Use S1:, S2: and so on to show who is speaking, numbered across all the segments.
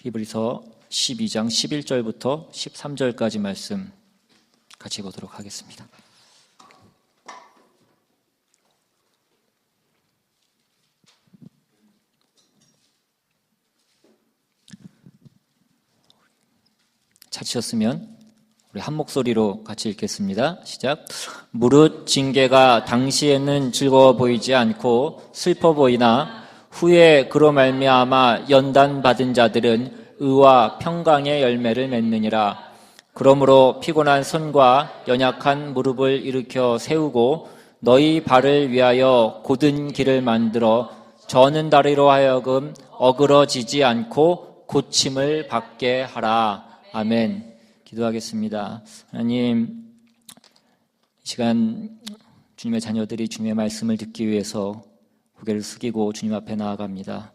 S1: 히브리서 12장 11절부터 13절까지 말씀 같이 보도록 하겠습니다. 찾으셨으면 우리 한 목소리로 같이 읽겠습니다. 시작. 무릇 징계가 당시에는 즐거워 보이지 않고 슬퍼 보이나 후에 그로 말미암아 연단받은 자들은 의와 평강의 열매를 맺느니라. 그러므로 피곤한 손과 연약한 무릎을 일으켜 세우고 너희 발을 위하여 곧은 길을 만들어 저는 다리로 하여금 어그러지지 않고 고침을 받게 하라. 아멘. 기도하겠습니다. 하나님, 이 시간 주님의 자녀들이 주님의 말씀을 듣기 위해서 고개를 숙이고 주님 앞에 나아갑니다.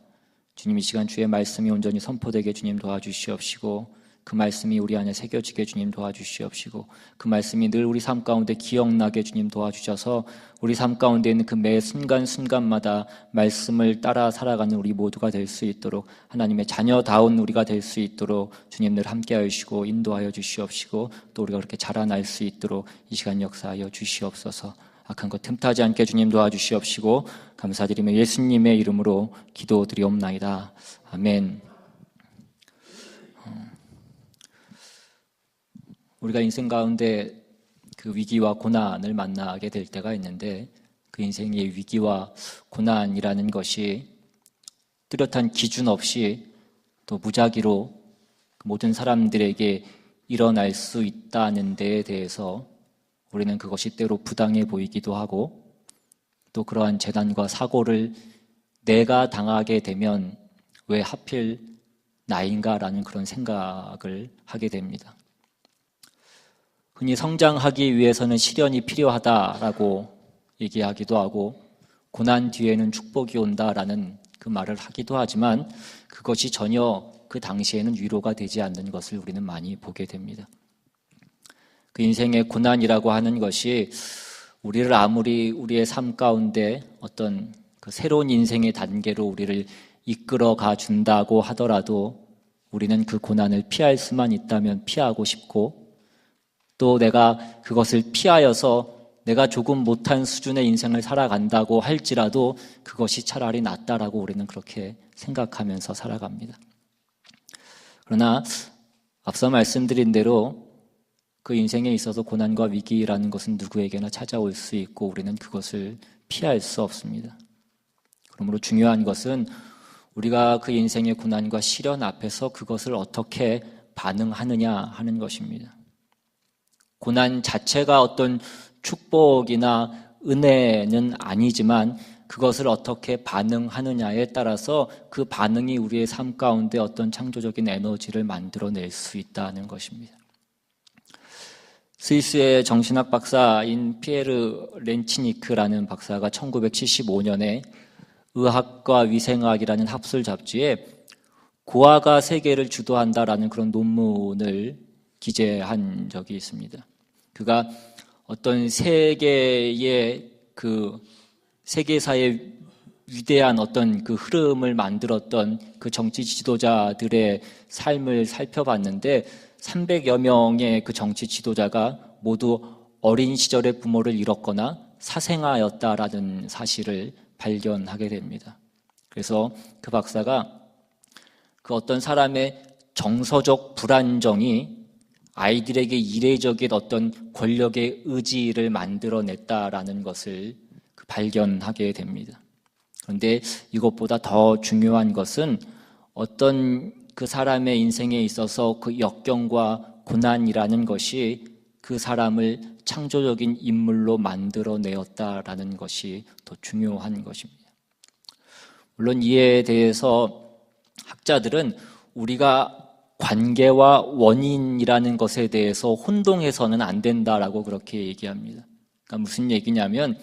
S1: 주님, 이 시간 주의 말씀이 온전히 선포되게 주님 도와주시옵시고, 그 말씀이 우리 안에 새겨지게 주님 도와주시옵시고, 그 말씀이 늘 우리 삶 가운데 기억나게 주님 도와주셔서 우리 삶 가운데 있는 그 매 순간순간마다 말씀을 따라 살아가는 우리 모두가 될 수 있도록, 하나님의 자녀다운 우리가 될 수 있도록 주님 늘 함께하여 주시고 인도하여 주시옵시고, 또 우리가 그렇게 자라날 수 있도록 이 시간 역사하여 주시옵소서. 악한 것 틈타지 않게 주님 도와주시옵시고 감사드리며 예수님의 이름으로 기도드리옵나이다. 아멘. 우리가 인생 가운데 그 위기와 고난을 만나게 될 때가 있는데, 그 인생의 위기와 고난이라는 것이 뚜렷한 기준 없이 또 무작위로 모든 사람들에게 일어날 수 있다는 데에 대해서 우리는 그것이 때로 부당해 보이기도 하고, 또 그러한 재난과 사고를 내가 당하게 되면 왜 하필 나인가라는 그런 생각을 하게 됩니다. 흔히 성장하기 위해서는 시련이 필요하다라고 얘기하기도 하고, 고난 뒤에는 축복이 온다라는 그 말을 하기도 하지만, 그것이 전혀 그 당시에는 위로가 되지 않는 것을 우리는 많이 보게 됩니다. 그 인생의 고난이라고 하는 것이 우리를 아무리 우리의 삶 가운데 어떤 그 새로운 인생의 단계로 우리를 이끌어가 준다고 하더라도, 우리는 그 고난을 피할 수만 있다면 피하고 싶고, 또 내가 그것을 피하여서 내가 조금 못한 수준의 인생을 살아간다고 할지라도 그것이 차라리 낫다라고 우리는 그렇게 생각하면서 살아갑니다. 그러나 앞서 말씀드린 대로 그 인생에 있어서 고난과 위기라는 것은 누구에게나 찾아올 수 있고, 우리는 그것을 피할 수 없습니다. 그러므로 중요한 것은 우리가 그 인생의 고난과 시련 앞에서 그것을 어떻게 반응하느냐 하는 것입니다. 고난 자체가 어떤 축복이나 은혜는 아니지만, 그것을 어떻게 반응하느냐에 따라서 그 반응이 우리의 삶 가운데 어떤 창조적인 에너지를 만들어낼 수 있다는 것입니다. 스위스의 정신학 박사인 피에르 렌치니크라는 박사가 1975년에 의학과 위생학이라는 합술 잡지에 고아가 세계를 주도한다라는 그런 논문을 기재한 적이 있습니다. 그가 어떤 세계의 그 세계사의 위대한 어떤 그 흐름을 만들었던 그 정치 지도자들의 삶을 살펴봤는데, 300여 명의 그 정치 지도자가 모두 어린 시절에 부모를 잃었거나 사생아였다라는 사실을 발견하게 됩니다. 그래서 그 박사가 그 어떤 사람의 정서적 불안정이 아이들에게 이례적인 어떤 권력의 의지를 만들어냈다라는 것을 발견하게 됩니다. 그런데 이것보다 더 중요한 것은 어떤 그 사람의 인생에 있어서 그 역경과 고난이라는 것이 그 사람을 창조적인 인물로 만들어내었다라는 것이 더 중요한 것입니다. 물론 이에 대해서 학자들은 우리가 관계와 원인이라는 것에 대해서 혼동해서는 안 된다라고 그렇게 얘기합니다. 그러니까 무슨 얘기냐면,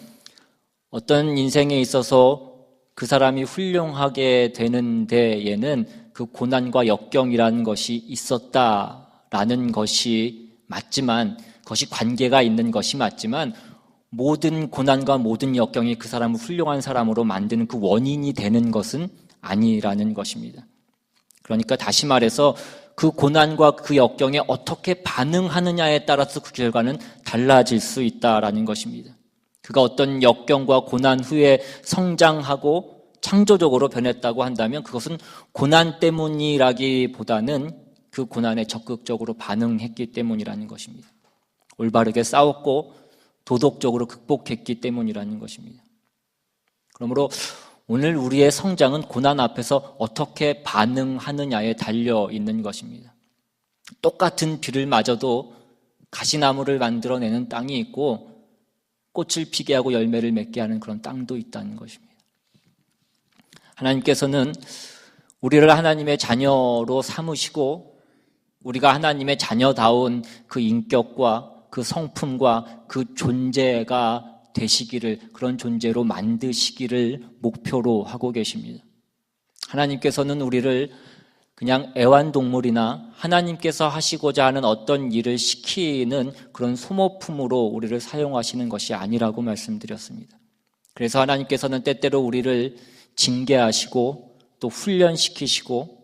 S1: 어떤 인생에 있어서 그 사람이 훌륭하게 되는 데에는 그 고난과 역경이라는 것이 있었다라는 것이 맞지만, 그것이 관계가 있는 것이 맞지만, 모든 고난과 모든 역경이 그 사람을 훌륭한 사람으로 만드는 그 원인이 되는 것은 아니라는 것입니다. 그러니까 다시 말해서 그 고난과 그 역경에 어떻게 반응하느냐에 따라서 그 결과는 달라질 수 있다라는 것입니다. 그가 어떤 역경과 고난 후에 성장하고 창조적으로 변했다고 한다면 그것은 고난 때문이라기보다는 그 고난에 적극적으로 반응했기 때문이라는 것입니다. 올바르게 싸웠고 도덕적으로 극복했기 때문이라는 것입니다. 그러므로 오늘 우리의 성장은 고난 앞에서 어떻게 반응하느냐에 달려 있는 것입니다. 똑같은 비를 맞아도 가시나무를 만들어내는 땅이 있고 꽃을 피게 하고 열매를 맺게 하는 그런 땅도 있다는 것입니다. 하나님께서는 우리를 하나님의 자녀로 삼으시고 우리가 하나님의 자녀다운 그 인격과 그 성품과 그 존재가 되시기를, 그런 존재로 만드시기를 목표로 하고 계십니다. 하나님께서는 우리를 그냥 애완동물이나 하나님께서 하시고자 하는 어떤 일을 시키는 그런 소모품으로 우리를 사용하시는 것이 아니라고 말씀드렸습니다. 그래서 하나님께서는 때때로 우리를 징계하시고 또 훈련시키시고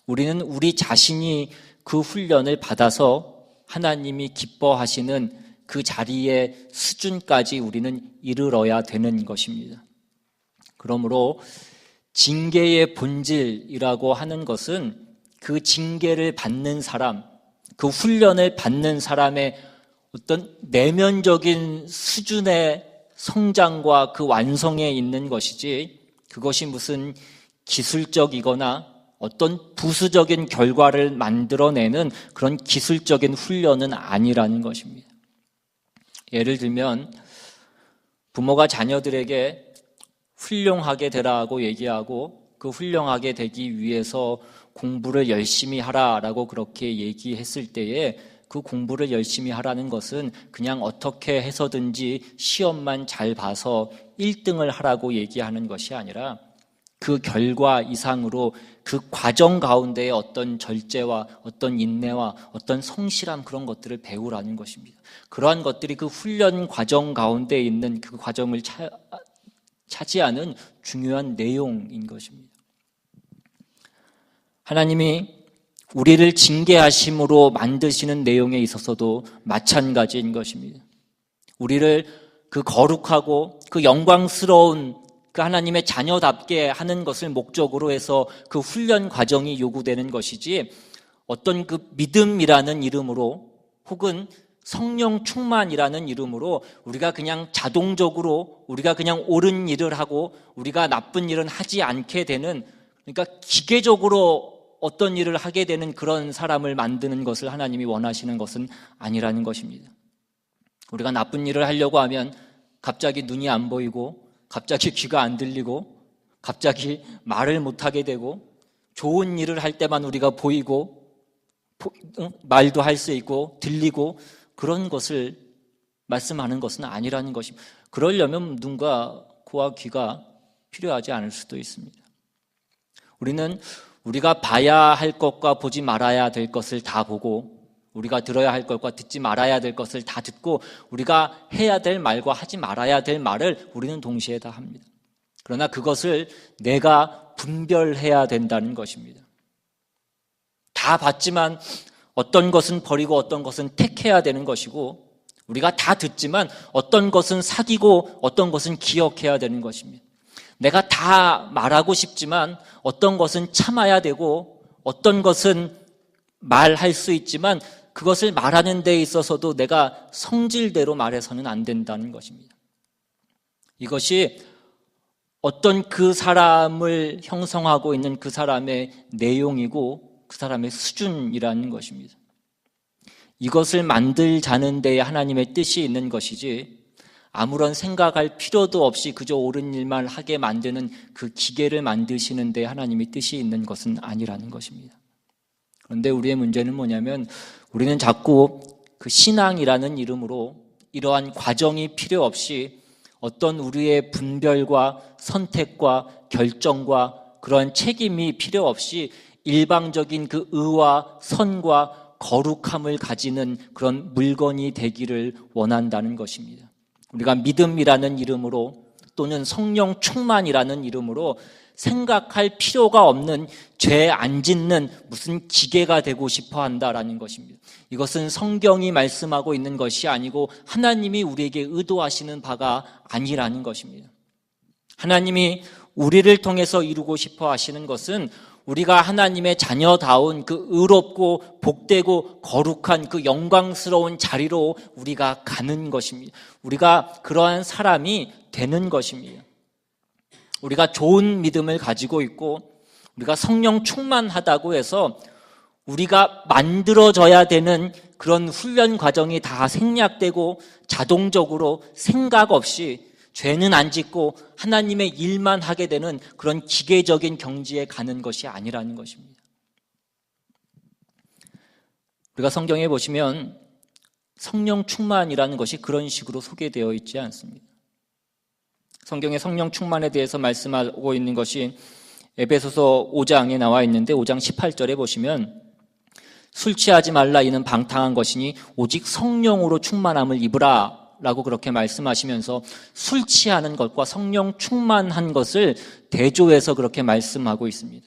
S1: 우리는 우리 자신이 그 훈련을 받아서 하나님이 기뻐하시는 그 자리의 수준까지 우리는 이르러야 되는 것입니다. 그러므로 징계의 본질이라고 하는 것은 그 징계를 받는 사람, 그 훈련을 받는 사람의 어떤 내면적인 수준의 성장과 그 완성에 있는 것이지 그것이 무슨 기술적이거나 어떤 부수적인 결과를 만들어내는 그런 기술적인 훈련은 아니라는 것입니다. 예를 들면 부모가 자녀들에게 훌륭하게 되라고 얘기하고 그 훌륭하게 되기 위해서 공부를 열심히 하라라고 그렇게 얘기했을 때에 그 공부를 열심히 하라는 것은 그냥 어떻게 해서든지 시험만 잘 봐서 1등을 하라고 얘기하는 것이 아니라 그 결과 이상으로 그 과정 가운데에 어떤 절제와 어떤 인내와 어떤 성실함 그런 것들을 배우라는 것입니다. 그러한 것들이 그 훈련 과정 가운데 있는 그 과정을 차지하는 중요한 내용인 것입니다. 하나님이 우리를 징계하심으로 만드시는 내용에 있어서도 마찬가지인 것입니다. 우리를 그 거룩하고 그 영광스러운 그 하나님의 자녀답게 하는 것을 목적으로 해서 그 훈련 과정이 요구되는 것이지 어떤 그 믿음이라는 이름으로 혹은 성령 충만이라는 이름으로 우리가 그냥 자동적으로 우리가 그냥 옳은 일을 하고 우리가 나쁜 일은 하지 않게 되는, 그러니까 기계적으로 어떤 일을 하게 되는 그런 사람을 만드는 것을 하나님이 원하시는 것은 아니라는 것입니다. 우리가 나쁜 일을 하려고 하면 갑자기 눈이 안 보이고 갑자기 귀가 안 들리고 갑자기 말을 못하게 되고 좋은 일을 할 때만 우리가 보이고 말도 할 수 있고 들리고 그런 것을 말씀하는 것은 아니라는 것입니다. 그러려면 눈과 코와 귀가 필요하지 않을 수도 있습니다. 우리는 우리가 봐야 할 것과 보지 말아야 될 것을 다 보고 우리가 들어야 할 것과 듣지 말아야 될 것을 다 듣고 우리가 해야 될 말과 하지 말아야 될 말을 우리는 동시에 다 합니다. 그러나 그것을 내가 분별해야 된다는 것입니다. 다 봤지만 어떤 것은 버리고 어떤 것은 택해야 되는 것이고 우리가 다 듣지만 어떤 것은 사귀고 어떤 것은 기억해야 되는 것입니다. 내가 다 말하고 싶지만 어떤 것은 참아야 되고 어떤 것은 말할 수 있지만 그것을 말하는 데 있어서도 내가 성질대로 말해서는 안 된다는 것입니다. 이것이 어떤 그 사람을 형성하고 있는 그 사람의 내용이고 그 사람의 수준이라는 것입니다. 이것을 만들자는 데에 하나님의 뜻이 있는 것이지 아무런 생각할 필요도 없이 그저 옳은 일만 하게 만드는 그 기계를 만드시는 데 하나님의 뜻이 있는 것은 아니라는 것입니다. 그런데 우리의 문제는 뭐냐면 우리는 자꾸 그 신앙이라는 이름으로 이러한 과정이 필요 없이 어떤 우리의 분별과 선택과 결정과 그러한 책임이 필요 없이 일방적인 그 의와 선과 거룩함을 가지는 그런 물건이 되기를 원한다는 것입니다. 우리가 믿음이라는 이름으로 또는 성령 충만이라는 이름으로 생각할 필요가 없는 죄 안 짓는 무슨 기계가 되고 싶어 한다라는 것입니다. 이것은 성경이 말씀하고 있는 것이 아니고 하나님이 우리에게 의도하시는 바가 아니라는 것입니다. 하나님이 우리를 통해서 이루고 싶어 하시는 것은 우리가 하나님의 자녀다운 그 의롭고 복되고 거룩한 그 영광스러운 자리로 우리가 가는 것입니다. 우리가 그러한 사람이 되는 것입니다. 우리가 좋은 믿음을 가지고 있고 우리가 성령 충만하다고 해서 우리가 만들어져야 되는 그런 훈련 과정이 다 생략되고 자동적으로 생각 없이 죄는 안 짓고 하나님의 일만 하게 되는 그런 기계적인 경지에 가는 것이 아니라는 것입니다. 우리가 성경에 보시면 성령 충만이라는 것이 그런 식으로 소개되어 있지 않습니다. 성경에 성령 충만에 대해서 말씀하고 있는 것이 에베소서 5장에 나와 있는데 5장 18절에 보시면 술 취하지 말라 이는 방탕한 것이니 오직 성령으로 충만함을 입으라 라고 그렇게 말씀하시면서 술 취하는 것과 성령 충만한 것을 대조해서 그렇게 말씀하고 있습니다.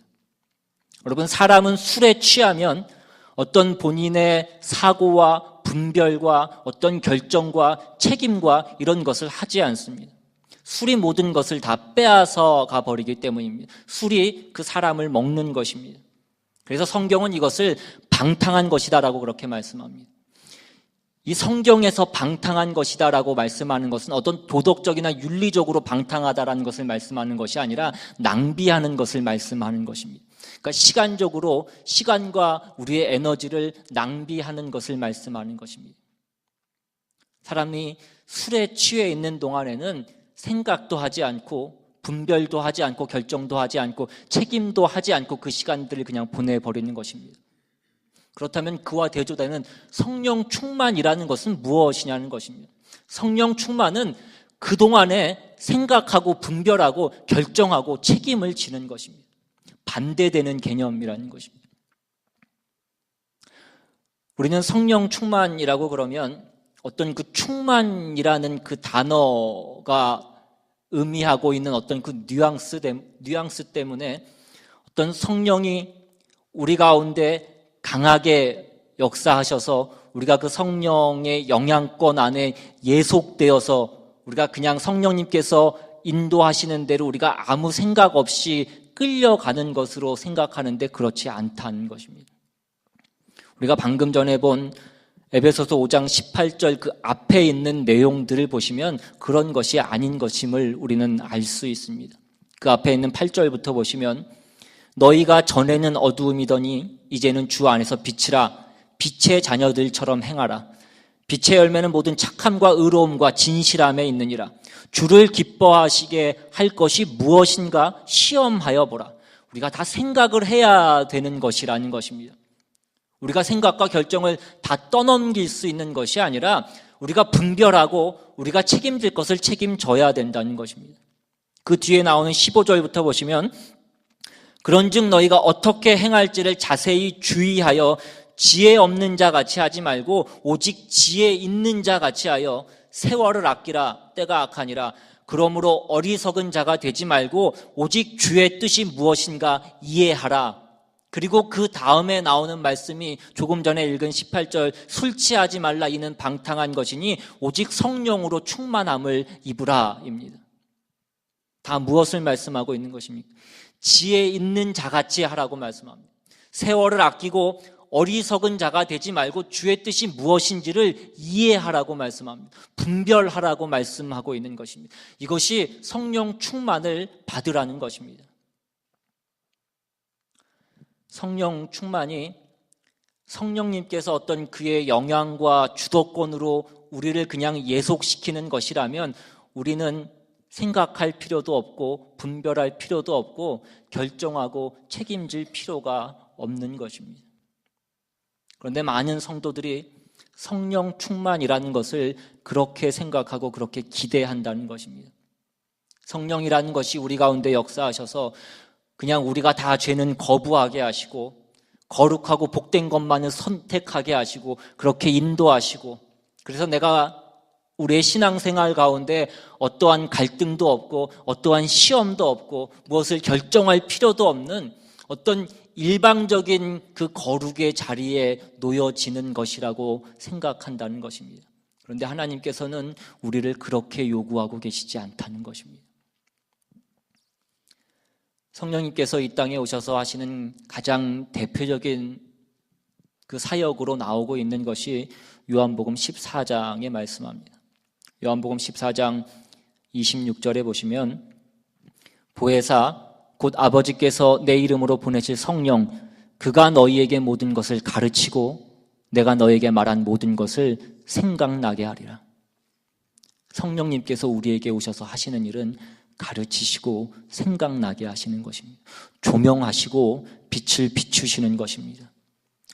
S1: 여러분, 사람은 술에 취하면 어떤 본인의 사고와 분별과 어떤 결정과 책임과 이런 것을 하지 않습니다. 술이 모든 것을 다 빼앗아 가버리기 때문입니다. 술이 그 사람을 먹는 것입니다. 그래서 성경은 이것을 방탕한 것이다라고 그렇게 말씀합니다. 이 성경에서 방탕한 것이다라고 말씀하는 것은 어떤 도덕적이나 윤리적으로 방탕하다라는 것을 말씀하는 것이 아니라 낭비하는 것을 말씀하는 것입니다. 그러니까 시간적으로 시간과 우리의 에너지를 낭비하는 것을 말씀하는 것입니다. 사람이 술에 취해 있는 동안에는 생각도 하지 않고 분별도 하지 않고 결정도 하지 않고 책임도 하지 않고 그 시간들을 그냥 보내버리는 것입니다. 그렇다면 그와 대조되는 성령 충만이라는 것은 무엇이냐는 것입니다. 성령 충만은 그동안에 생각하고 분별하고 결정하고 책임을 지는 것입니다. 반대되는 개념이라는 것입니다. 우리는 성령 충만이라고 그러면 어떤 그 충만이라는 그 단어가 의미하고 있는 어떤 그 뉘앙스 때문에 어떤 성령이 우리 가운데 강하게 역사하셔서 우리가 그 성령의 영향권 안에 예속되어서 우리가 그냥 성령님께서 인도하시는 대로 우리가 아무 생각 없이 끌려가는 것으로 생각하는데 그렇지 않다는 것입니다. 우리가 방금 전에 본 에베소서 5장 18절 그 앞에 있는 내용들을 보시면 그런 것이 아닌 것임을 우리는 알 수 있습니다. 그 앞에 있는 8절부터 보시면 너희가 전에는 어두움이더니 이제는 주 안에서 빛이라 빛의 자녀들처럼 행하라. 빛의 열매는 모든 착함과 의로움과 진실함에 있느니라. 주를 기뻐하시게 할 것이 무엇인가 시험하여 보라. 우리가 다 생각을 해야 되는 것이라는 것입니다. 우리가 생각과 결정을 다 떠넘길 수 있는 것이 아니라 우리가 분별하고 우리가 책임질 것을 책임져야 된다는 것입니다. 그 뒤에 나오는 15절부터 보시면 그런즉 너희가 어떻게 행할지를 자세히 주의하여 지혜 없는 자 같이 하지 말고 오직 지혜 있는 자 같이 하여 세월을 아끼라. 때가 악하니라. 그러므로 어리석은 자가 되지 말고 오직 주의 뜻이 무엇인가 이해하라. 그리고 그 다음에 나오는 말씀이 조금 전에 읽은 18절 술 취하지 말라 이는 방탕한 것이니 오직 성령으로 충만함을 입으라입니다. 다 무엇을 말씀하고 있는 것입니까? 지혜 있는 자같이 하라고 말씀합니다. 세월을 아끼고 어리석은 자가 되지 말고 주의 뜻이 무엇인지를 이해하라고 말씀합니다. 분별하라고 말씀하고 있는 것입니다. 이것이 성령 충만을 받으라는 것입니다. 성령 충만이 성령님께서 어떤 그의 영향과 주도권으로 우리를 그냥 예속시키는 것이라면 우리는 생각할 필요도 없고 분별할 필요도 없고 결정하고 책임질 필요가 없는 것입니다. 그런데 많은 성도들이 성령 충만이라는 것을 그렇게 생각하고 그렇게 기대한다는 것입니다. 성령이라는 것이 우리 가운데 역사하셔서 그냥 우리가 다 죄는 거부하게 하시고 거룩하고 복된 것만을 선택하게 하시고 그렇게 인도하시고 그래서 내가 우리의 신앙생활 가운데 어떠한 갈등도 없고 어떠한 시험도 없고 무엇을 결정할 필요도 없는 어떤 일방적인 그 거룩의 자리에 놓여지는 것이라고 생각한다는 것입니다. 그런데 하나님께서는 우리를 그렇게 요구하고 계시지 않다는 것입니다. 성령님께서 이 땅에 오셔서 하시는 가장 대표적인 그 사역으로 나오고 있는 것이 요한복음 14장에 말씀합니다. 요한복음 14장 26절에 보시면 보혜사 곧 아버지께서 내 이름으로 보내실 성령 그가 너희에게 모든 것을 가르치고 내가 너에게 말한 모든 것을 생각나게 하리라. 성령님께서 우리에게 오셔서 하시는 일은 가르치시고 생각나게 하시는 것입니다. 조명하시고 빛을 비추시는 것입니다.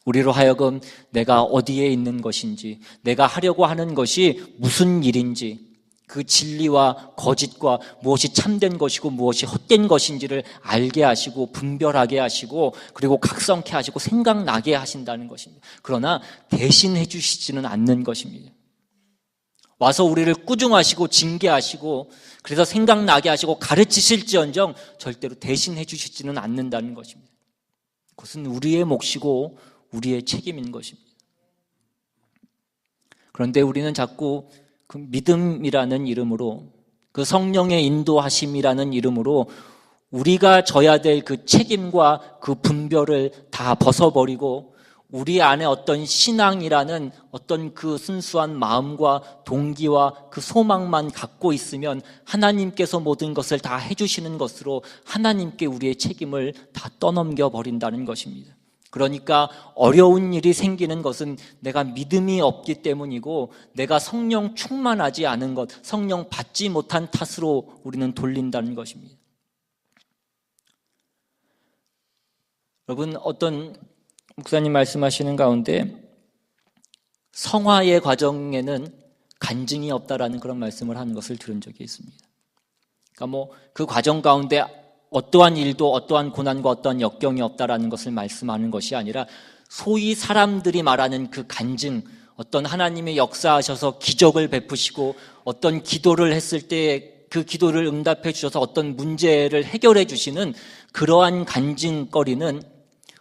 S1: 우리로 하여금 내가 어디에 있는 것인지, 내가 하려고 하는 것이 무슨 일인지, 그 진리와 거짓과 무엇이 참된 것이고 무엇이 헛된 것인지를 알게 하시고 분별하게 하시고 그리고 각성케 하시고 생각나게 하신다는 것입니다. 그러나 대신해 주시지는 않는 것입니다. 와서 우리를 꾸중하시고 징계하시고 그래서 생각나게 하시고 가르치실지언정 절대로 대신해 주시지는 않는다는 것입니다. 그것은 우리의 몫이고 우리의 책임인 것입니다. 그런데 우리는 자꾸 그 믿음이라는 이름으로 그 성령의 인도하심이라는 이름으로 우리가 져야 될 그 책임과 그 분별을 다 벗어버리고 우리 안에 어떤 신앙이라는 어떤 그 순수한 마음과 동기와 그 소망만 갖고 있으면 하나님께서 모든 것을 다 해주시는 것으로 하나님께 우리의 책임을 다 떠넘겨 버린다는 것입니다. 그러니까 어려운 일이 생기는 것은 내가 믿음이 없기 때문이고 내가 성령 충만하지 않은 것, 성령 받지 못한 탓으로 우리는 돌린다는 것입니다. 여러분, 어떤 목사님 말씀하시는 가운데 성화의 과정에는 간증이 없다라는 그런 말씀을 하는 것을 들은 적이 있습니다. 그러니까 그 과정 가운데 어떠한 일도 어떠한 고난과 어떠한 역경이 없다라는 것을 말씀하는 것이 아니라 소위 사람들이 말하는 그 간증, 어떤 하나님의 역사하셔서 기적을 베푸시고 어떤 기도를 했을 때 그 기도를 응답해 주셔서 어떤 문제를 해결해 주시는 그러한 간증거리는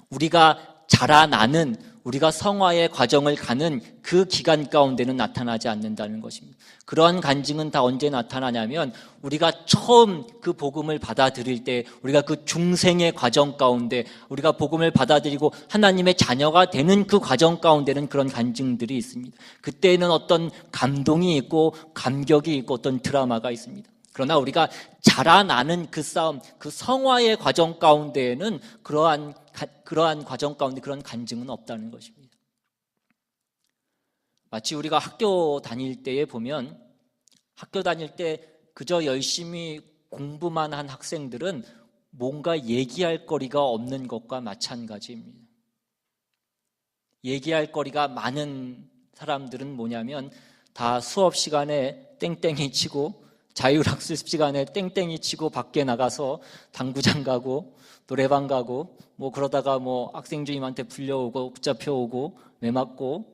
S1: 우리가 자라나는 우리가 성화의 과정을 가는 그 기간 가운데는 나타나지 않는다는 것입니다. 그러한 간증은 다 언제 나타나냐면 우리가 처음 그 복음을 받아들일 때 우리가 그 중생의 과정 가운데 우리가 복음을 받아들이고 하나님의 자녀가 되는 그 과정 가운데는 그런 간증들이 있습니다. 그때는 어떤 감동이 있고 감격이 있고 어떤 드라마가 있습니다. 그러나 우리가 자라나는 그 싸움, 그 성화의 과정 가운데에는 그러한 과정 가운데 그런 간증은 없다는 것입니다. 마치 우리가 학교 다닐 때에 보면 학교 다닐 때 그저 열심히 공부만 한 학생들은 뭔가 얘기할 거리가 없는 것과 마찬가지입니다. 얘기할 거리가 많은 사람들은 뭐냐면 다 수업 시간에 땡땡이 치고 자율학습 시간에 땡땡이 치고 밖에 나가서 당구장 가고 노래방 가고 그러다가 학생 주임한테 불려오고 붙잡혀오고 매맞고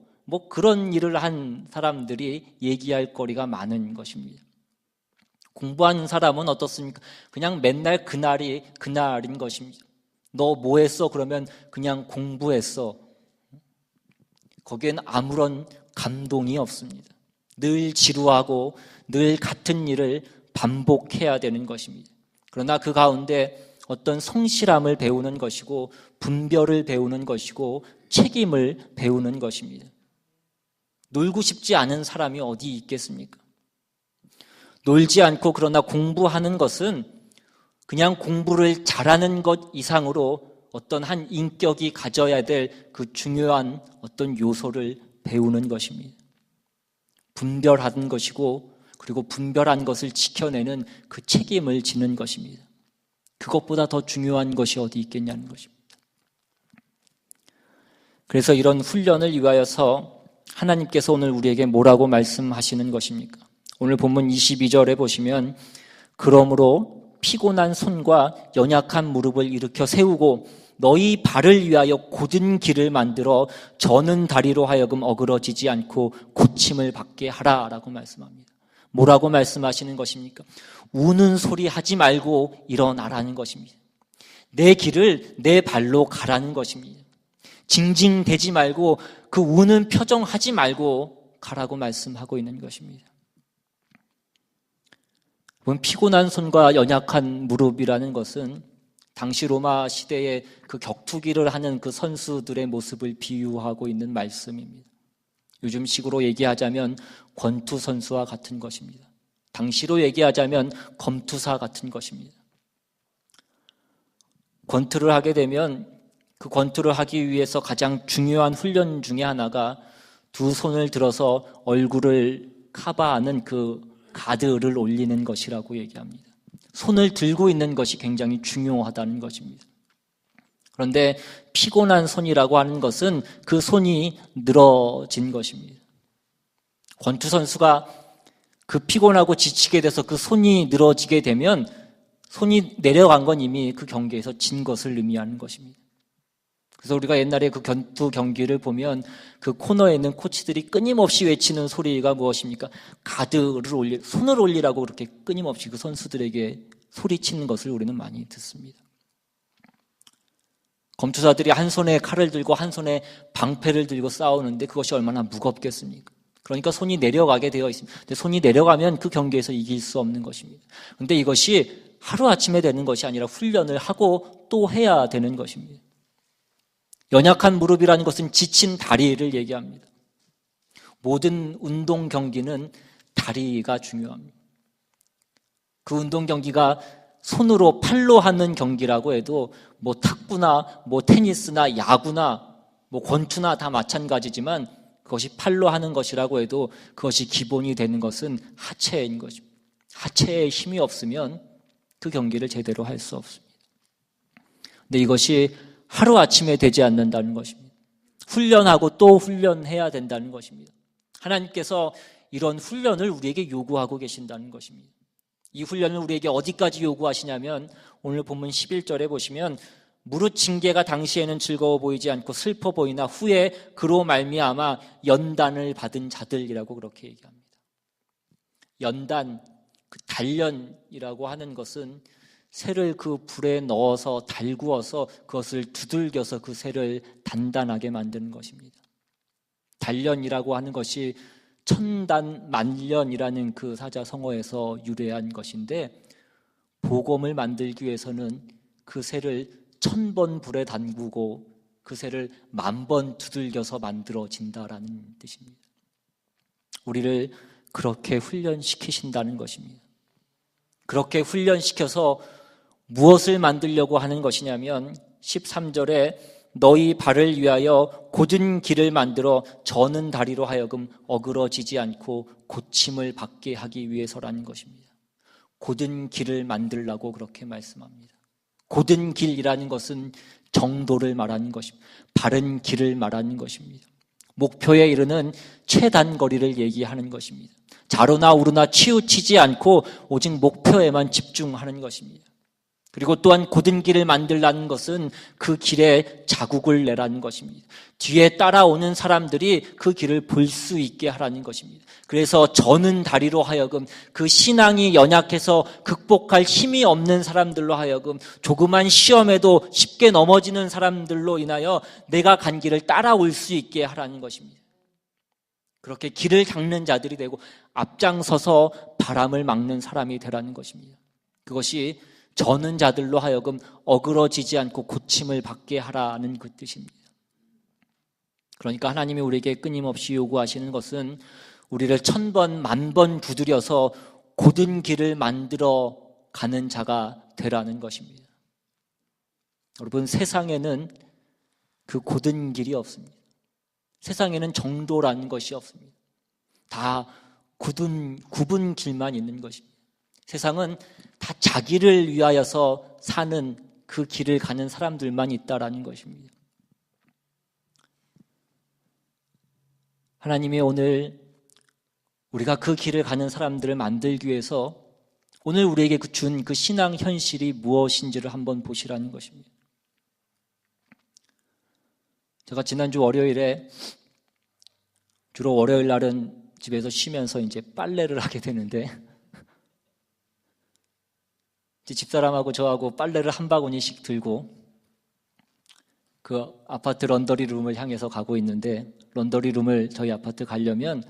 S1: 그런 일을 한 사람들이 얘기할 거리가 많은 것입니다. 공부하는 사람은 어떻습니까? 그냥 맨날 그날이 그날인 것입니다. 너 뭐 했어? 그러면 그냥 공부했어. 거기엔 아무런 감동이 없습니다. 늘 지루하고 늘 같은 일을 반복해야 되는 것입니다. 그러나 그 가운데 어떤 성실함을 배우는 것이고 분별을 배우는 것이고 책임을 배우는 것입니다. 놀고 싶지 않은 사람이 어디 있겠습니까? 놀지 않고 그러나 공부하는 것은 그냥 공부를 잘하는 것 이상으로 어떤 한 인격이 가져야 될 그 중요한 어떤 요소를 배우는 것입니다. 분별하는 것이고 그리고 분별한 것을 지켜내는 그 책임을 지는 것입니다. 그것보다 더 중요한 것이 어디 있겠냐는 것입니다. 그래서 이런 훈련을 위하여서 하나님께서 오늘 우리에게 뭐라고 말씀하시는 것입니까? 오늘 본문 22절에 보시면 그러므로 피곤한 손과 연약한 무릎을 일으켜 세우고 너희 발을 위하여 곧은 길을 만들어 저는 다리로 하여금 어그러지지 않고 고침을 받게 하라라고 말씀합니다. 뭐라고 말씀하시는 것입니까? 우는 소리 하지 말고 일어나라는 것입니다. 내 길을 내 발로 가라는 것입니다. 징징대지 말고 그 우는 표정 하지 말고 가라고 말씀하고 있는 것입니다. 피곤한 손과 연약한 무릎이라는 것은 당시 로마 시대에 그 격투기를 하는 그 선수들의 모습을 비유하고 있는 말씀입니다. 요즘식으로 얘기하자면 권투 선수와 같은 것입니다. 당시로 얘기하자면 검투사 같은 것입니다. 권투를 하게 되면 그 권투를 하기 위해서 가장 중요한 훈련 중에 하나가 두 손을 들어서 얼굴을 커버하는 그 가드를 올리는 것이라고 얘기합니다. 손을 들고 있는 것이 굉장히 중요하다는 것입니다. 그런데 피곤한 손이라고 하는 것은 그 손이 늘어진 것입니다. 권투 선수가 그 피곤하고 지치게 돼서 그 손이 늘어지게 되면 손이 내려간 건 이미 그 경기에서 진 것을 의미하는 것입니다. 그래서 우리가 옛날에 그 권투 경기를 보면 그 코너에 있는 코치들이 끊임없이 외치는 소리가 무엇입니까? 손을 올리라고 그렇게 끊임없이 그 선수들에게 소리치는 것을 우리는 많이 듣습니다. 검투사들이 한 손에 칼을 들고 한 손에 방패를 들고 싸우는데 그것이 얼마나 무겁겠습니까? 그러니까 손이 내려가게 되어 있습니다. 근데 손이 내려가면 그 경기에서 이길 수 없는 것입니다. 그런데 이것이 하루아침에 되는 것이 아니라 훈련을 하고 또 해야 되는 것입니다. 연약한 무릎이라는 것은 지친 다리를 얘기합니다. 모든 운동 경기는 다리가 중요합니다. 그 운동 경기가 손으로 팔로 하는 경기라고 해도 탁구나 테니스나 야구나 권투나 다 마찬가지지만 그것이 팔로 하는 것이라고 해도 그것이 기본이 되는 것은 하체인 것입니다. 하체에 힘이 없으면 그 경기를 제대로 할 수 없습니다. 근데 이것이 하루아침에 되지 않는다는 것입니다. 훈련하고 또 훈련해야 된다는 것입니다. 하나님께서 이런 훈련을 우리에게 요구하고 계신다는 것입니다. 이 훈련을 우리에게 어디까지 요구하시냐면 오늘 본문 11절에 보시면 무릇 징계가 당시에는 즐거워 보이지 않고 슬퍼 보이나 후에 그로 말미암아 연단을 받은 자들이라고 그렇게 얘기합니다. 연단, 그 단련이라고 하는 것은 새를 그 불에 넣어서 달구어서 그것을 두들겨서 그 새를 단단하게 만드는 것입니다. 단련이라고 하는 것이 천단만련이라는 그 사자성어에서 유래한 것인데 복음을 만들기 위해서는 그 새를 1000번 불에 담그고 그 새를 10,000번 두들겨서 만들어진다라는 뜻입니다. 우리를 그렇게 훈련시키신다는 것입니다. 그렇게 훈련시켜서 무엇을 만들려고 하는 것이냐면 13절에 너희 발을 위하여 곧은 길을 만들어 저는 다리로 하여금 어그러지지 않고 고침을 받게 하기 위해서라는 것입니다. 곧은 길을 만들라고 그렇게 말씀합니다. 곧은 길이라는 것은 정도를 말하는 것입니다. 바른 길을 말하는 것입니다. 목표에 이르는 최단거리를 얘기하는 것입니다. 좌로나 우로나 치우치지 않고 오직 목표에만 집중하는 것입니다. 그리고 또한 곧은 길을 만들라는 것은 그 길에 자국을 내라는 것입니다. 뒤에 따라오는 사람들이 그 길을 볼 수 있게 하라는 것입니다. 그래서 저는 다리로 하여금 그 신앙이 연약해서 극복할 힘이 없는 사람들로 하여금 조그만 시험에도 쉽게 넘어지는 사람들로 인하여 내가 간 길을 따라올 수 있게 하라는 것입니다. 그렇게 길을 닦는 자들이 되고 앞장서서 바람을 막는 사람이 되라는 것입니다. 그것이 저는 자들로 하여금 어그러지지 않고 고침을 받게 하라는 그 뜻입니다. 그러니까 하나님이 우리에게 끊임없이 요구하시는 것은 우리를 1000번, 10,000번 두드려서 곧은 길을 만들어 가는 자가 되라는 것입니다. 여러분, 세상에는 그 곧은 길이 없습니다. 세상에는 정도라는 것이 없습니다. 다 굽은 길만 있는 것입니다. 세상은 다 자기를 위하여서 사는 그 길을 가는 사람들만 있다라는 것입니다. 하나님이 오늘 우리가 그 길을 가는 사람들을 만들기 위해서 오늘 우리에게 준 그 신앙 현실이 무엇인지를 한번 보시라는 것입니다. 제가 지난주 월요일에 주로 월요일 날은 집에서 쉬면서 이제 빨래를 하게 되는데 이제 집사람하고 저하고 빨래를 한 바구니씩 들고 그 아파트 런더리룸을 향해서 가고 있는데 런더리룸을 저희 아파트 가려면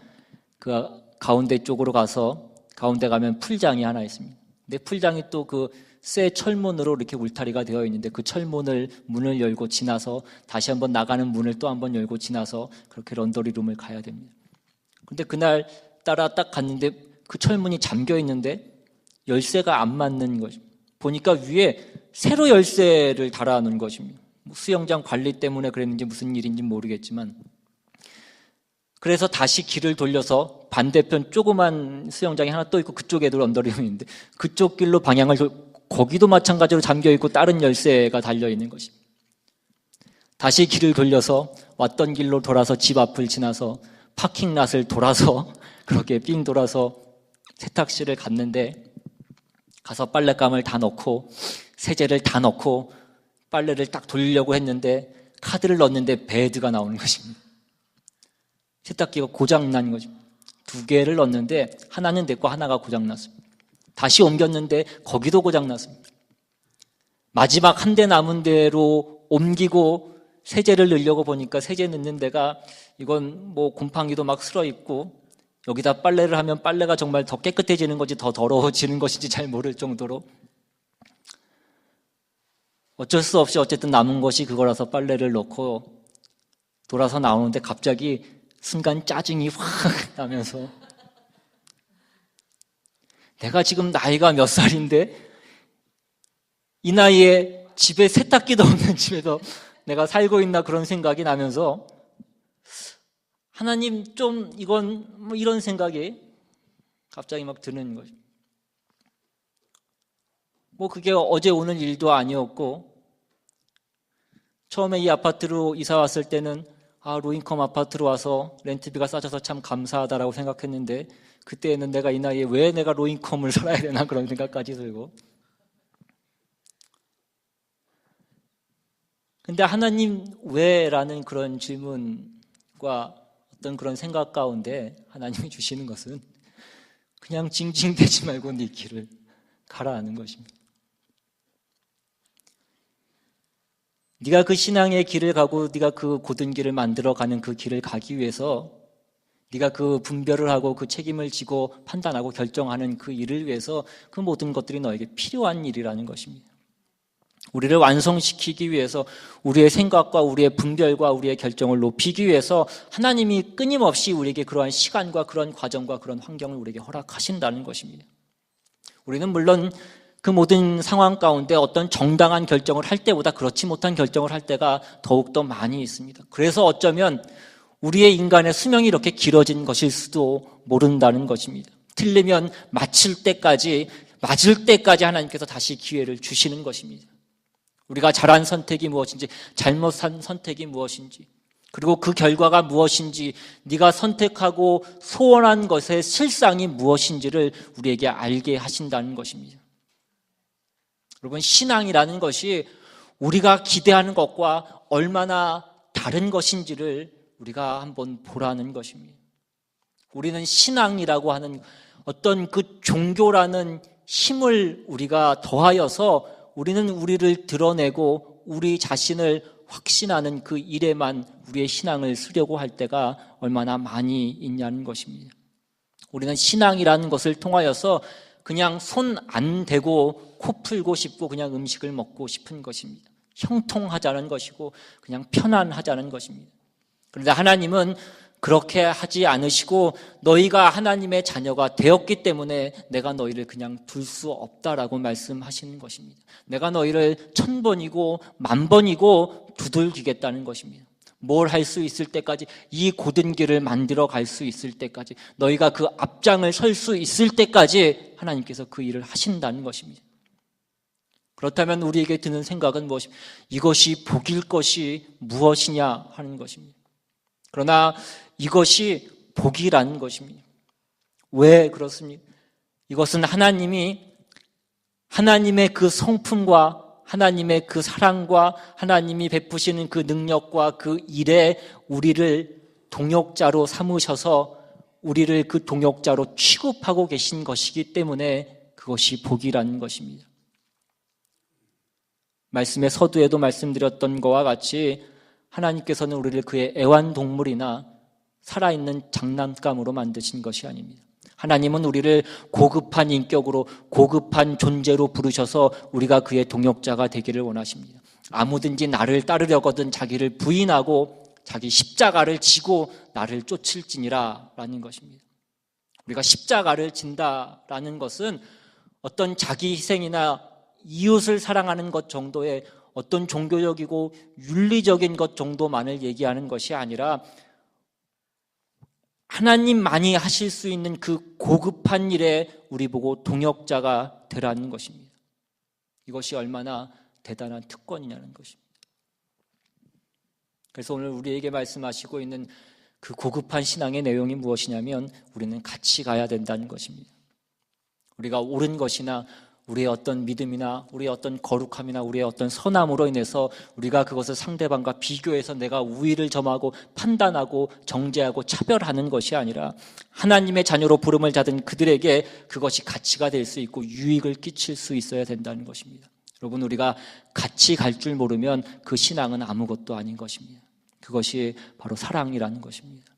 S1: 그 가운데 쪽으로 가서 가운데 가면 풀장이 하나 있습니다. 근데 풀장이 또 그 쇠 철문으로 이렇게 울타리가 되어 있는데 그 문을 열고 지나서 다시 한번 나가는 문을 또 한번 열고 지나서 그렇게 런더리룸을 가야 됩니다. 근데 그날 따라 딱 갔는데 그 철문이 잠겨 있는데 열쇠가 안 맞는 것입니다. 보니까 위에 세로 열쇠를 달아놓은 것입니다. 수영장 관리 때문에 그랬는지 무슨 일인지 모르겠지만 그래서 다시 길을 돌려서 반대편 조그만 수영장이 하나 또 있고 그쪽에도 런더리룸이 있는데 그쪽 길로 방향을 거기도 마찬가지로 잠겨있고 다른 열쇠가 달려있는 것입니다. 다시 길을 돌려서 왔던 길로 돌아서 집 앞을 지나서 파킹랏을 돌아서 그렇게 삥 돌아서 세탁실을 갔는데 가서 빨랫감을 다 넣고 세제를 다 넣고 빨래를 딱 돌리려고 했는데 카드를 넣었는데 배드가 나오는 것입니다. 세탁기가 고장난 것입니다. 2개를 넣었는데 하나는 됐고 하나가 고장났습니다. 다시 옮겼는데 거기도 고장났습니다. 마지막 한 대 남은 대로 옮기고 세제를 넣으려고 보니까 세제 넣는 데가 이건 뭐 곰팡이도 막 슬어 있고 여기다 빨래를 하면 빨래가 정말 더 깨끗해지는 건지 더 더러워지는 것인지 잘 모를 정도로 어쩔 수 없이 어쨌든 남은 것이 그거라서 빨래를 넣고 돌아서 나오는데 갑자기 순간 짜증이 확 나면서 내가 지금 나이가 몇 살인데 이 나이에 집에 세탁기도 없는 집에서 내가 살고 있나 그런 생각이 나면서 하나님 좀 이건 뭐 이런 생각이 갑자기 막 드는 거죠. 뭐 그게 어제 오늘 일도 아니었고 처음에 이 아파트로 이사 왔을 때는 로인컴 아파트로 와서 렌트비가 싸져서 참 감사하다라고 생각했는데 그때는 내가 이 나이에 왜 내가 로인컴을 살아야 되나 그런 생각까지 들고 근데 하나님 왜라는 그런 질문과 어떤 그런 생각 가운데 하나님이 주시는 것은 그냥 징징대지 말고 네 길을 가라는 것입니다. 네가 그 신앙의 길을 가고 네가 그 고든 길을 만들어가는 그 길을 가기 위해서 네가 그 분별을 하고 그 책임을 지고 판단하고 결정하는 그 일을 위해서 그 모든 것들이 너에게 필요한 일이라는 것입니다. 우리를 완성시키기 위해서 우리의 생각과 우리의 분별과 우리의 결정을 높이기 위해서 하나님이 끊임없이 우리에게 그러한 시간과 그런 과정과 그런 환경을 우리에게 허락하신다는 것입니다. 우리는 물론 그 모든 상황 가운데 어떤 정당한 결정을 할 때보다 그렇지 못한 결정을 할 때가 더욱더 많이 있습니다. 그래서 어쩌면 우리의 인간의 수명이 이렇게 길어진 것일 수도 모른다는 것입니다. 틀리면 맞을 때까지 하나님께서 다시 기회를 주시는 것입니다. 우리가 잘한 선택이 무엇인지 잘못한 선택이 무엇인지 그리고 그 결과가 무엇인지 네가 선택하고 소원한 것의 실상이 무엇인지를 우리에게 알게 하신다는 것입니다. 여러분 신앙이라는 것이 우리가 기대하는 것과 얼마나 다른 것인지를 우리가 한번 보라는 것입니다. 우리는 신앙이라고 하는 어떤 그 종교라는 힘을 우리가 더하여서 우리는 우리를 드러내고 우리 자신을 확신하는 그 일에만 우리의 신앙을 쓰려고 할 때가 얼마나 많이 있냐는 것입니다. 우리는 신앙이라는 것을 통하여서 그냥 손 안 대고 코 풀고 싶고 그냥 음식을 먹고 싶은 것입니다. 형통하자는 것이고 그냥 편안하자는 것입니다. 그런데 하나님은 그렇게 하지 않으시고 너희가 하나님의 자녀가 되었기 때문에 내가 너희를 그냥 둘 수 없다라고 말씀하시는 것입니다. 내가 너희를 1000번이고 10,000번이고 두들기겠다는 것입니다. 뭘 할 수 있을 때까지 이 고든 길을 만들어 갈 수 있을 때까지 너희가 그 앞장을 설 수 있을 때까지 하나님께서 그 일을 하신다는 것입니다. 그렇다면 우리에게 드는 생각은 무엇입니까? 이것이 복일 것이 무엇이냐 하는 것입니다. 그러나 이것이 복이라는 것입니다. 왜 그렇습니까? 이것은 하나님이 하나님의 그 성품과 하나님의 그 사랑과 하나님이 베푸시는 그 능력과 그 일에 우리를 동역자로 삼으셔서 우리를 그 동역자로 취급하고 계신 것이기 때문에 그것이 복이라는 것입니다. 말씀의 서두에도 말씀드렸던 것과 같이 하나님께서는 우리를 그의 애완동물이나 살아있는 장난감으로 만드신 것이 아닙니다. 하나님은 우리를 고급한 인격으로 고급한 존재로 부르셔서 우리가 그의 동역자가 되기를 원하십니다. 아무든지 나를 따르려거든 자기를 부인하고 자기 십자가를 지고 나를 쫓을지니라 라는 것입니다. 우리가 십자가를 진다라는 것은 어떤 자기 희생이나 이웃을 사랑하는 것 정도의 어떤 종교적이고 윤리적인 것 정도만을 얘기하는 것이 아니라 하나님만이 하실 수 있는 그 고급한 일에 우리 보고 동역자가 되라는 것입니다. 이것이 얼마나 대단한 특권이냐는 것입니다. 그래서 오늘 우리에게 말씀하시고 있는 그 고급한 신앙의 내용이 무엇이냐면 우리는 같이 가야 된다는 것입니다. 우리가 옳은 것이나 우리의 어떤 믿음이나 우리의 어떤 거룩함이나 우리의 어떤 선함으로 인해서 우리가 그것을 상대방과 비교해서 내가 우위를 점하고 판단하고 정죄하고 차별하는 것이 아니라 하나님의 자녀로 부름을 받은 그들에게 그것이 가치가 될 수 있고 유익을 끼칠 수 있어야 된다는 것입니다. 여러분, 우리가 같이 갈 줄 모르면 그 신앙은 아무것도 아닌 것입니다. 그것이 바로 사랑이라는 것입니다.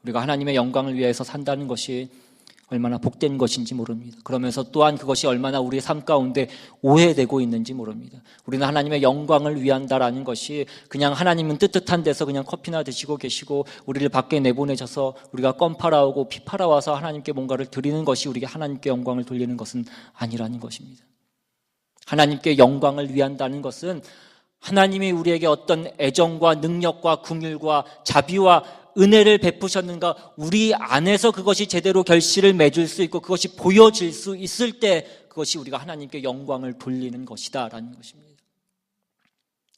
S1: 우리가 하나님의 영광을 위해서 산다는 것이 얼마나 복된 것인지 모릅니다. 그러면서 또한 그것이 얼마나 우리의 삶 가운데 오해되고 있는지 모릅니다. 우리는 하나님의 영광을 위한다라는 것이 그냥 하나님은 뜨뜻한 데서 그냥 커피나 드시고 계시고 우리를 밖에 내보내셔서 우리가 껌 팔아오고 피 팔아와서 하나님께 뭔가를 드리는 것이 우리가 하나님께 영광을 돌리는 것은 아니라는 것입니다. 하나님께 영광을 위한다는 것은 하나님이 우리에게 어떤 애정과 능력과 긍휼과 자비와 은혜를 베푸셨는가 우리 안에서 그것이 제대로 결실을 맺을 수 있고 그것이 보여질 수 있을 때 그것이 우리가 하나님께 영광을 돌리는 것이다 라는 것입니다.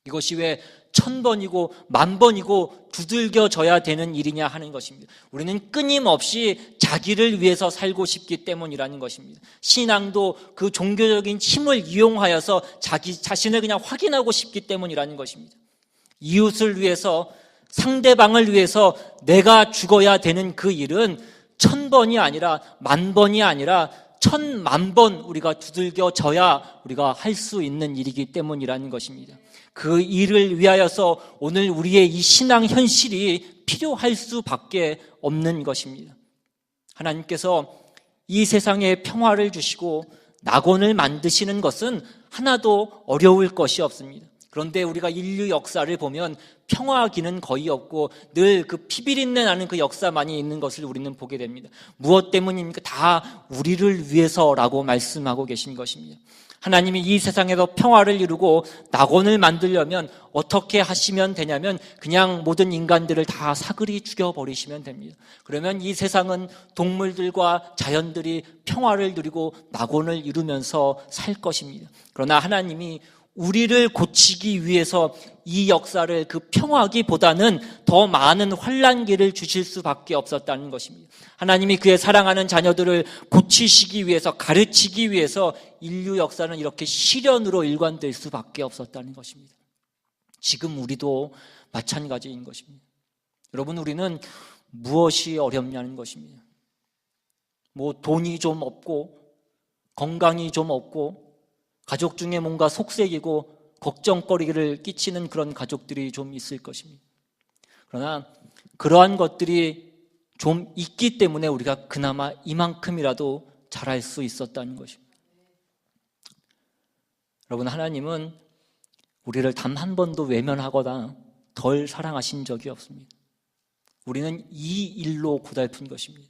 S1: 이것이 왜 1000번이고 10,000번이고 두들겨져야 되는 일이냐 하는 것입니다. 우리는 끊임없이 자기를 위해서 살고 싶기 때문이라는 것입니다. 신앙도 그 종교적인 힘을 이용하여서 자기 자신을 그냥 확인하고 싶기 때문이라는 것입니다. 이웃을 위해서 상대방을 위해서 내가 죽어야 되는 그 일은 1000번이 아니라 10,000번이 아니라 10,000,000번 우리가 두들겨져야 우리가 할 수 있는 일이기 때문이라는 것입니다. 그 일을 위하여서 오늘 우리의 이 신앙 현실이 필요할 수밖에 없는 것입니다. 하나님께서 이 세상에 평화를 주시고 낙원을 만드시는 것은 하나도 어려울 것이 없습니다. 그런데 우리가 인류 역사를 보면 평화기는 거의 없고 늘 그 피비린내 나는 그 역사만이 있는 것을 우리는 보게 됩니다. 무엇 때문입니까? 다 우리를 위해서라고 말씀하고 계신 것입니다. 하나님이 이 세상에서 평화를 이루고 낙원을 만들려면 어떻게 하시면 되냐면 그냥 모든 인간들을 다 사그리 죽여버리시면 됩니다. 그러면 이 세상은 동물들과 자연들이 평화를 누리고 낙원을 이루면서 살 것입니다. 그러나 하나님이 우리를 고치기 위해서 이 역사를 그 평화기보다는 더 많은 환난기를 주실 수밖에 없었다는 것입니다. 하나님이 그의 사랑하는 자녀들을 고치시기 위해서 가르치기 위해서 인류 역사는 이렇게 시련으로 일관될 수밖에 없었다는 것입니다. 지금 우리도 마찬가지인 것입니다. 여러분, 우리는 무엇이 어렵냐는 것입니다. 돈이 좀 없고 건강이 좀 없고 가족 중에 뭔가 속색이고 걱정거리를 끼치는 그런 가족들이 좀 있을 것입니다. 그러나 그러한 것들이 좀 있기 때문에 우리가 그나마 이만큼이라도 잘할 수 있었다는 것입니다. 여러분, 하나님은 우리를 단 한 번도 외면하거나 덜 사랑하신 적이 없습니다. 우리는 이 일로 고달픈 것입니다.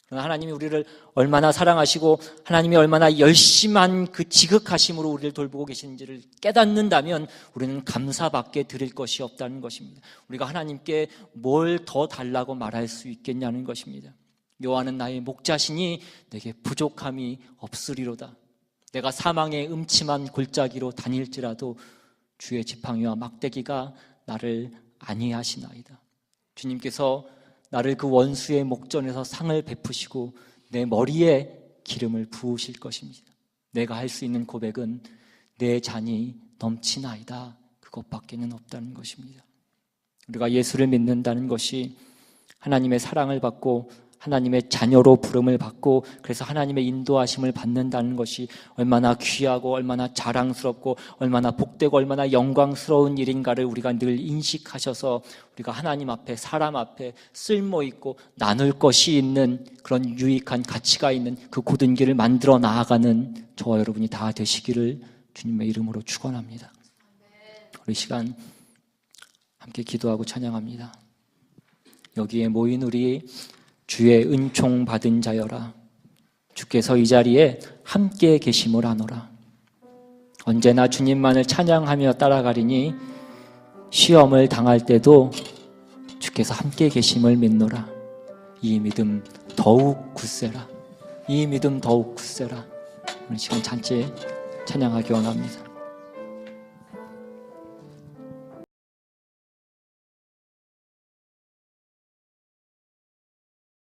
S1: 그러나 하나님이 우리를 얼마나 사랑하시고 하나님이 얼마나 열심한 그 지극하심으로 우리를 돌보고 계시는지를 깨닫는다면 우리는 감사밖에 드릴 것이 없다는 것입니다. 우리가 하나님께 뭘 더 달라고 말할 수 있겠냐는 것입니다. 여호와는 나의 목자시니 내게 부족함이 없으리로다. 내가 사망의 음침한 골짜기로 다닐지라도 주의 지팡이와 막대기가 나를 안위하시나이다. 주님께서 나를 그 원수의 목전에서 상을 베푸시고 내 머리에 기름을 부으실 것입니다. 내가 할 수 있는 고백은 내 잔이 넘치나이다. 그것밖에는 없다는 것입니다. 우리가 예수를 믿는다는 것이 하나님의 사랑을 받고 하나님의 자녀로 부름을 받고 그래서 하나님의 인도하심을 받는다는 것이 얼마나 귀하고 얼마나 자랑스럽고 얼마나 복되고 얼마나 영광스러운 일인가를 우리가 늘 인식하셔서 우리가 하나님 앞에 사람 앞에 쓸모있고 나눌 것이 있는 그런 유익한 가치가 있는 그 고든 길을 만들어 나아가는 저와 여러분이 다 되시기를 주님의 이름으로 축원합니다. 우리 시간 함께 기도하고 찬양합니다. 여기에 모인 우리 주의 은총 받은 자여라. 주께서 이 자리에 함께 계심을 아노라. 언제나 주님만을 찬양하며 따라가리니 시험을 당할 때도 주께서 함께 계심을 믿노라. 이 믿음 더욱 굳세라. 이 믿음 더욱 굳세라. 오늘 시간 잔치 찬양하기 원합니다.